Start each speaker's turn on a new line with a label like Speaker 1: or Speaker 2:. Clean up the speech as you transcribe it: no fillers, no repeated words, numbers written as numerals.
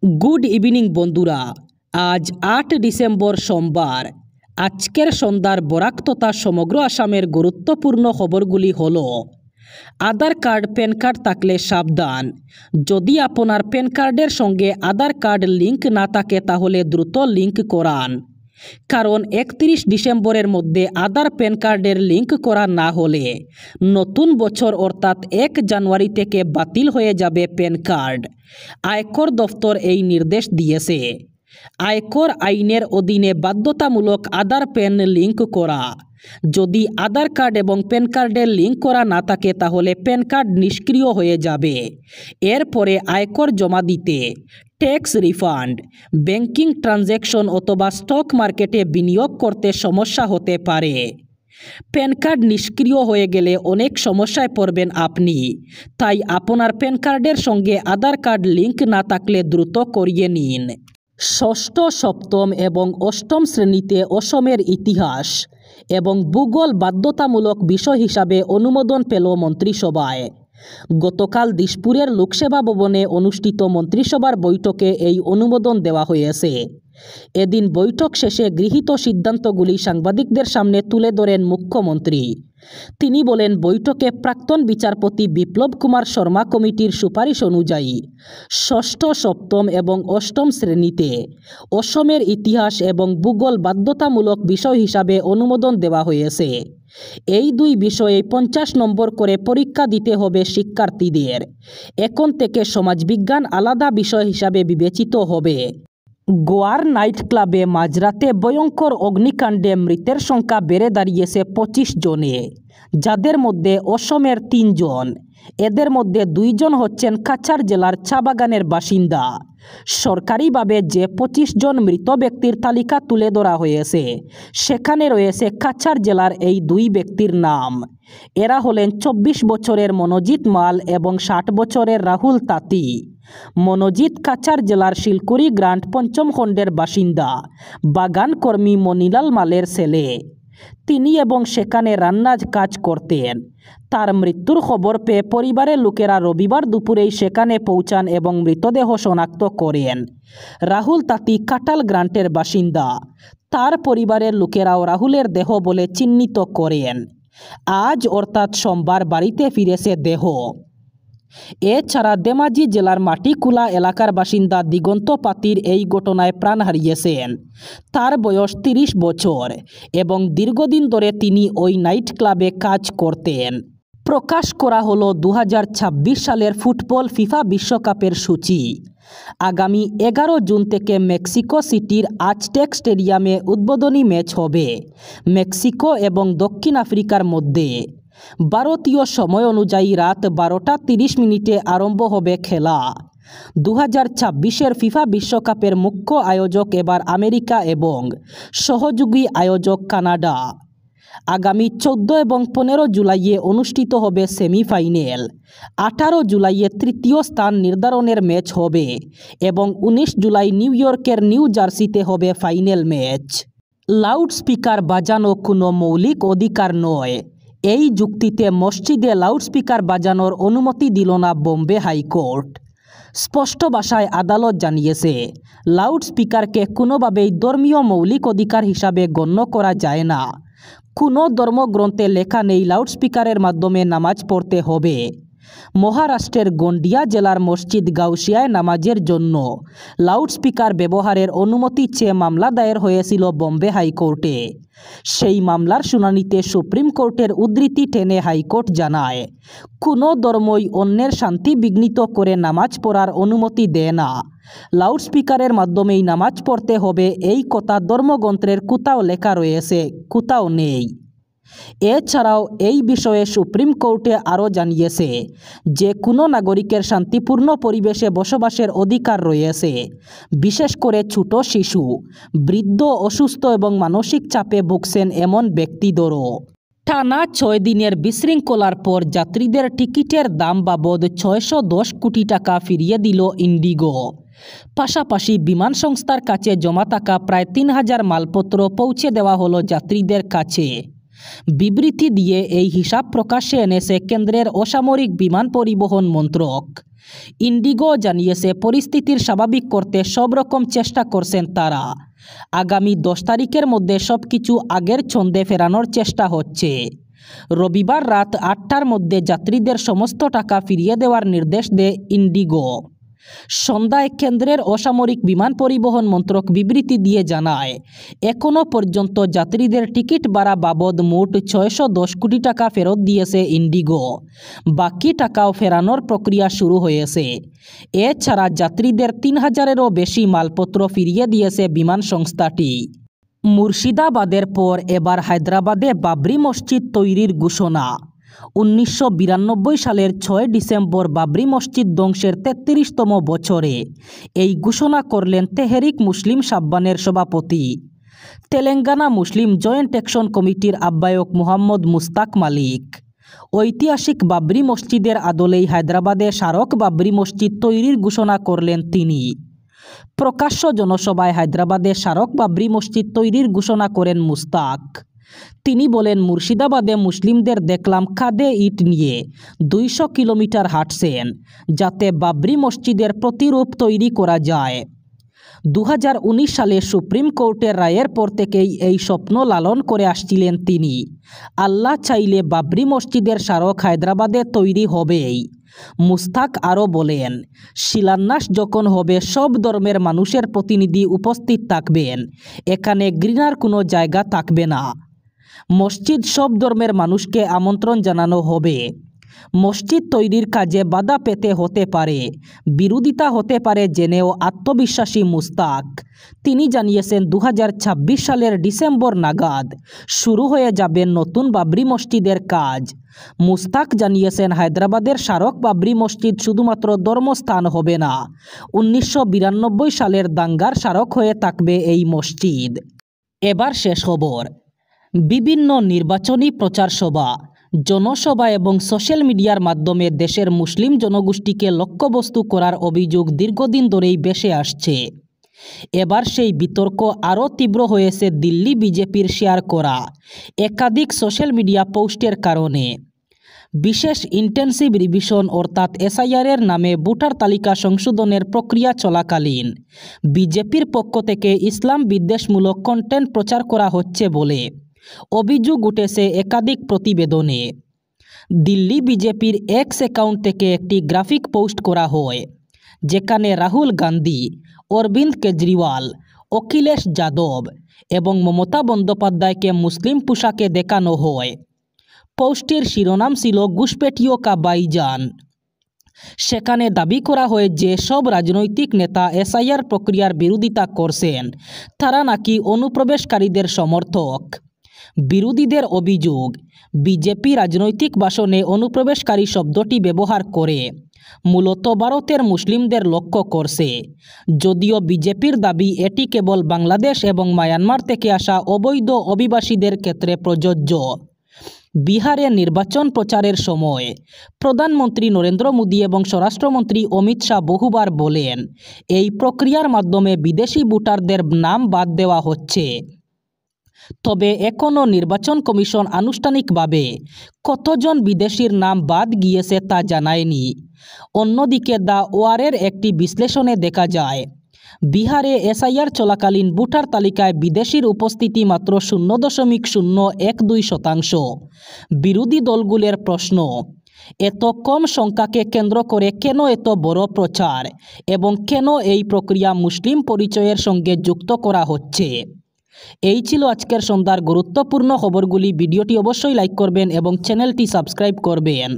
Speaker 1: Good evening বন্ধুরা, আজ ৮ December সোমবার। আজকের সন্ধ্যার বরাক তথা সমগ্র আসামের গুরুত্বপূর্ণ খবরগুলি হলো: আধার কার্ড প্যান কার্ড থাকলে সাবধান। যদি আপনার প্যান কার্ডের সঙ্গে আধার কার্ড লিঙ্ক না থাকে তাহলে দ্রুত লিঙ্ক করান, কারণ ৩১ ডিসেম্বরের মধ্যে আধার প্যান কার্ডের লিঙ্ক করা না হলে নতুন বছর অর্থাৎ ১ জানুয়ারি থেকে বাতিল হয়ে যাবে প্যান কার্ড। আয়কর দফতর এই নির্দেশ দিয়েছে। আয়কর আইনের অধীনে বাধ্যতামূলক আধার প্যান লিঙ্ক করা। যদি আধার কার্ড এবং প্যান কার্ডের লিঙ্ক করা না থাকে তাহলে প্যান কার্ড নিষ্ক্রিয় হয়ে যাবে। এরপরে আয়কর জমা দিতে, ট্যাক্স রিফান্ড, ব্যাংকিং ট্রানজ্যাকশন অথবা স্টক মার্কেটে বিনিয়োগ করতে সমস্যা হতে পারে। প্যান কার্ড নিষ্ক্রিয় হয়ে গেলে অনেক সমস্যায় পড়বেন আপনি, তাই আপনার প্যান কার্ডের সঙ্গে আধার কার্ড লিঙ্ক না থাকলে দ্রুত করিয়ে নিন। ষষ্ঠ, সপ্তম এবং অষ্টম শ্রেণীতে অসমের ইতিহাস এবং ভূগোল বাধ্যতামূলক বিষয় হিসাবে অনুমোদন পেল মন্ত্রিসভায়। গতকাল দিশপুরের লোকসেবা ভবনে অনুষ্ঠিত মন্ত্রিসভার বৈঠকে এই অনুমোদন দেওয়া হয়েছে। এদিন বৈঠক শেষে গৃহীত সিদ্ধান্তগুলি সাংবাদিকদের সামনে তুলে ধরেন মুখ্যমন্ত্রী। তিনি বলেন, বৈঠকে প্রাক্তন বিচারপতি বিপ্লব কুমার শর্মা কমিটির সুপারিশ অনুযায়ী ষষ্ঠ, সপ্তম এবং অষ্টম শ্রেণীতে অসমের ইতিহাস এবং ভূগোল বাধ্যতামূলক বিষয় হিসাবে অনুমোদন দেওয়া হয়েছে। এই দুই বিষয়ে 50 নম্বর করে পরীক্ষা দিতে হবে শিক্ষার্থীদের। এখন থেকে সমাজবিজ্ঞান আলাদা বিষয় হিসাবে বিবেচিত হবে। গোয়ার নাইট ক্লাবে মাঝরাতে ভয়ঙ্কর অগ্নিকাণ্ডে মৃতের সংখ্যা বেড়ে দাঁড়িয়েছে 25 জনে, যাদের মধ্যে অসমের 3 জন। এদের মধ্যে 2 জন হচ্ছেন কাছাড় জেলার চা বাগানের বাসিন্দা। সরকারিভাবে যে 25 জন মৃত ব্যক্তির তালিকা তুলে ধরা হয়েছে সেখানে রয়েছে কাছাড় জেলার এই 2 ব্যক্তির নাম। এরা হলেন 24 বছরের মনোজিৎ মাল এবং 60 বছরের রাহুল তাঁতি। মনোজিৎ কাছাড় জেলার শিলকুড়ি গ্রান্ট 5ম খণ্ডের বাসিন্দা, বাগান কর্মী মনিলাল মালের ছেলে। তিনি এবং সেখানে রান্নার কাজ করতেন। তার মৃত্যুর খবর পেয়ে পরিবারের লোকেরা রবিবার দুপুরেই সেখানে পৌঁছান এবং মৃতদেহ শনাক্ত করেন। রাহুল তাঁতি কাটাল গ্রান্টের বাসিন্দা। তার পরিবারের লোকেরাও রাহুলের দেহ বলে চিহ্নিত করেন। আজ অর্থাৎ সোমবার বাড়িতে ফিরেছে দেহ। এছাড়া ধেমাজি জেলার মাটিকুলা এলাকার বাসিন্দা দিগন্ত পাতির এই ঘটনায় প্রাণ হারিয়েছেন। তার বয়স 30 বছর এবং দীর্ঘদিন ধরে তিনি ওই নাইট ক্লাবে কাজ করতেন। প্রকাশ করা হলো 2026 সালের ফুটবল ফিফা বিশ্বকাপের সূচি। আগামী 11 জুন থেকে মেক্সিকো সিটির আজটেক স্টেডিয়ামে উদ্বোধনী ম্যাচ হবে মেক্সিকো এবং দক্ষিণ আফ্রিকার মধ্যে। ভারতীয় সময় অনুযায়ী রাত 12:30 আরম্ভ হবে খেলা। 2026-এর ফিফা বিশ্বকাপের মুখ্য আয়োজক এবার আমেরিকা এবং সহযোগী আয়োজক কানাডা। আগামী 14 এবং 15 জুলাইয়ে অনুষ্ঠিত হবে সেমিফাইনাল। 18 জুলাইয়ে তৃতীয় স্থান নির্ধারণের ম্যাচ হবে এবং 19 জুলাই নিউ ইয়র্কের নিউ জার্সিতে হবে ফাইনাল ম্যাচ। লাউডস্পিকার বাজানো কোনো মৌলিক অধিকার নয়, এই যুক্তিতে মসজিদে লাউডস্পিকার বাজানোর অনুমতি দিল না বোম্বে হাইকোর্ট। স্পষ্ট ভাষায় আদালত জানিয়েছে, লাউডস্পিকারকে কোনোভাবেই ধর্মীয় মৌলিক অধিকার হিসাবে গণ্য করা যায় না। কোনো ধর্মগ্রন্থে লেখা নেই লাউডস্পিকারের মাধ্যমে নামাজ পড়তে হবে। মহারাষ্ট্রের গোন্ডিয়া জেলার মসজিদ গাউসিয়ায় নামাজের জন্য লাউডস্পিকার ব্যবহারের অনুমতি চেয়ে মামলা দায়ের হয়েছিল বোম্বে হাইকোর্টে। সেই মামলার শুনানিতে সুপ্রিম কোর্টের উদ্ধৃতি টেনে হাইকোর্ট জানায়, কোনো ধর্মই অন্যের শান্তি বিঘ্নিত করে নামাজ পড়ার অনুমতি দেয় না। লাউডস্পিকারের মাধ্যমেই নামাজ পড়তে হবে এই কথা ধর্মগ্রন্থের কোথাও লেখা রয়েছে, কোথাও নেই। এছাড়াও এই বিষয়ে সুপ্রিম কোর্টে আরও জানিয়েছে যে কোনো নাগরিকের শান্তিপূর্ণ পরিবেশে বসবাসের অধিকার রয়েছে, বিশেষ করে ছোট শিশু, বৃদ্ধ, অসুস্থ এবং মানসিক চাপে ভুগছেন এমন ব্যক্তিদেরও। টানা 6 দিনের বিশৃঙ্খলার পর যাত্রীদের টিকিটের দাম বাবদ 610 কোটি টাকা ফিরিয়ে দিল ইন্ডিগো। পাশাপাশি বিমান সংস্থার কাছে জমা থাকা প্রায় 3000 মালপত্র পৌঁছে দেওয়া হলো যাত্রীদের কাছে। বিবৃতি দিয়ে এই হিসাব প্রকাশ্যে এনেছে কেন্দ্রের অসামরিক বিমান পরিবহন মন্ত্রক। ইন্ডিগো জানিয়েছে পরিস্থিতির স্বাভাবিক করতে সব রকম চেষ্টা করছেন তারা। আগামী 10 তারিখের মধ্যে সব কিছু আগের ছন্দে ফেরানোর চেষ্টা হচ্ছে। রবিবার রাত 8টার মধ্যে যাত্রীদের সমস্ত টাকা ফিরিয়ে দেওয়ার নির্দেশ দেয় ইন্ডিগো। সন্ধ্যায় কেন্দ্রের অসামরিক বিমান পরিবহন মন্ত্রক বিবৃতি দিয়ে জানায়, এখনও পর্যন্ত যাত্রীদের টিকিট ভাড়া বাবদ মোট 610 কোটি টাকা ফেরত দিয়েছে ইন্ডিগো। বাকি টাকাও ফেরানোর প্রক্রিয়া শুরু হয়েছে। এছাড়া যাত্রীদের 3000-এরও বেশি মালপত্র ফিরিয়ে দিয়েছে বিমান সংস্থাটি। মুর্শিদাবাদের পর এবার হায়দ্রাবাদে বাবরি মসজিদ তৈরির ঘোষণা। 1992 সালের 6 ডিসেম্বর বাবরি মসজিদ ধ্বংসের 33তম বছরে এই ঘোষণা করলেন তেহরিক মুসলিম সাব্বানের সভাপতি, তেলেঙ্গানা মুসলিম জয়েন্ট অ্যাকশন কমিটির আহ্বায়ক মুহাম্মদ মুস্তাক মালিক। ঐতিহাসিক বাবরি মসজিদের আদলেই হায়দ্রাবাদে স্মারক বাবরি মসজিদ তৈরির ঘোষণা করলেন তিনি। প্রকাশ্য জনসভায় হায়দ্রাবাদে স্মারক বাবরি মসজিদ তৈরির ঘোষণা করেন মুস্তাক। তিনি বলেন, মুর্শিদাবাদে মুসলিমদের দেখলাম কাঁধে ইট নিয়ে 200 কিলোমিটার হাঁটছেন যাতে বাবরি মসজিদের প্রতিরূপ তৈরি করা যায়। 2019 সালে সুপ্রিম কোর্টের রায়ের পর থেকেই এই স্বপ্ন লালন করে আসছিলেন তিনি। আল্লাহ চাইলে বাবরি মসজিদের স্মারক হায়দ্রাবাদে তৈরি হবেই। মুস্তাক আরও বলেন, শিলান্যাস যখন হবে সব ধর্মের মানুষের প্রতিনিধি উপস্থিত থাকবেন, এখানে ঘৃণার কোনো জায়গা থাকবে না। মসজিদ সব ধর্মের মানুষকে আমন্ত্রণ জানানো হবে। মসজিদ তৈরির কাজে বাধা পেতে হতে পারে, বিরোধিতা হতে পারে জেনেও আত্মবিশ্বাসী মুস্তাক। তিনি জানিয়েছেন 2026 সালের ডিসেম্বর নাগাদ শুরু হয়ে যাবে নতুন বাবরি মসজিদের কাজ। মুস্তাক জানিয়েছেন, হায়দ্রাবাদের স্মারক বাবরি মসজিদ শুধুমাত্র ধর্মস্থান হবে না, 1992 সালের দাঙ্গার স্মারক হয়ে থাকবে এই মসজিদ। এবার শেষ খবর। বিভিন্ন নির্বাচনী প্রচার সভা, জনসভা এবং সোশ্যাল মিডিয়ার মাধ্যমে দেশের মুসলিম জনগোষ্ঠীকে লক্ষ্যবস্তু করার অভিযোগ দীর্ঘদিন ধরেই ভেসে আসছে। এবার সেই বিতর্ক আরও তীব্র হয়েছে দিল্লি বিজেপির শেয়ার করা একাধিক সোশ্যাল মিডিয়া পোস্টের কারণে। বিশেষ ইন্টেন্সিভ রিভিশন অর্থাৎ এসআইআরের নামে ভোটার তালিকা সংশোধনের প্রক্রিয়া চলাকালীন বিজেপির পক্ষ থেকে ইসলাম বিদ্বেষমূলক কন্টেন্ট প্রচার করা হচ্ছে বলে অভিযোগ উঠেছে একাধিক প্রতিবেদনে। দিল্লি বিজেপির এক্স অ্যাকাউন্ট থেকে একটি গ্রাফিক পোস্ট করা হয়, যেখানে রাহুল গান্ধী, অরবিন্দ কেজরিওয়াল, অখিলেশ যাদব এবং মমতা বন্দ্যোপাধ্যায়কে মুসলিম পোশাকে দেখানো হয়। পোস্টটির শিরোনাম ছিল ঘুষপেটিও কা ভাইজান। সেখানে দাবি করা হয় যে সব রাজনৈতিক নেতা এসআইআর প্রক্রিয়ার বিরোধিতা করছেন তারা নাকি অনুপ্রবেশকারীদের সমর্থক। বিরোধীদের অভিযোগ, বিজেপি রাজনৈতিক ভাষণে অনুপ্রবেশকারী শব্দটি ব্যবহার করে মূলত ভারতের মুসলিমদের লক্ষ্য করছে। যদিও বিজেপির দাবি এটি কেবল বাংলাদেশ এবং মায়ানমার থেকে আসা অবৈধ অভিবাসীদের ক্ষেত্রে প্রযোজ্য। বিহারে নির্বাচন প্রচারের সময় প্রধানমন্ত্রী নরেন্দ্র মোদী এবং স্বরাষ্ট্রমন্ত্রী অমিত শাহ বহুবার বলেন, এই প্রক্রিয়ার মাধ্যমে বিদেশি ভোটারদের নাম বাদ দেওয়া হচ্ছে। তবে এখনও নির্বাচন কমিশন আনুষ্ঠানিকভাবে কতজন বিদেশির নাম বাদ গিয়েছে তা জানায়নি। অন্যদিকে দ্য ওয়ারের একটি বিশ্লেষণে দেখা যায়, বিহারে এসআইআর চলাকালীন ভোটার তালিকায় বিদেশির উপস্থিতি মাত্র 0.012%। বিরোধী দলগুলোর প্রশ্ন, এত কম সংখ্যাকে কেন্দ্র করে কেন এত বড় প্রচার এবং কেন এই প্রক্রিয়া মুসলিম পরিচয়ের সঙ্গে যুক্ত করা হচ্ছে। এই ছিল আজকের সন্ধ্যার গুরুত্বপূর্ণ খবরগুলি। ভিডিওটি অবশ্যই লাইক করবেন এবং চ্যানেলটি সাবস্ক্রাইব করবেন।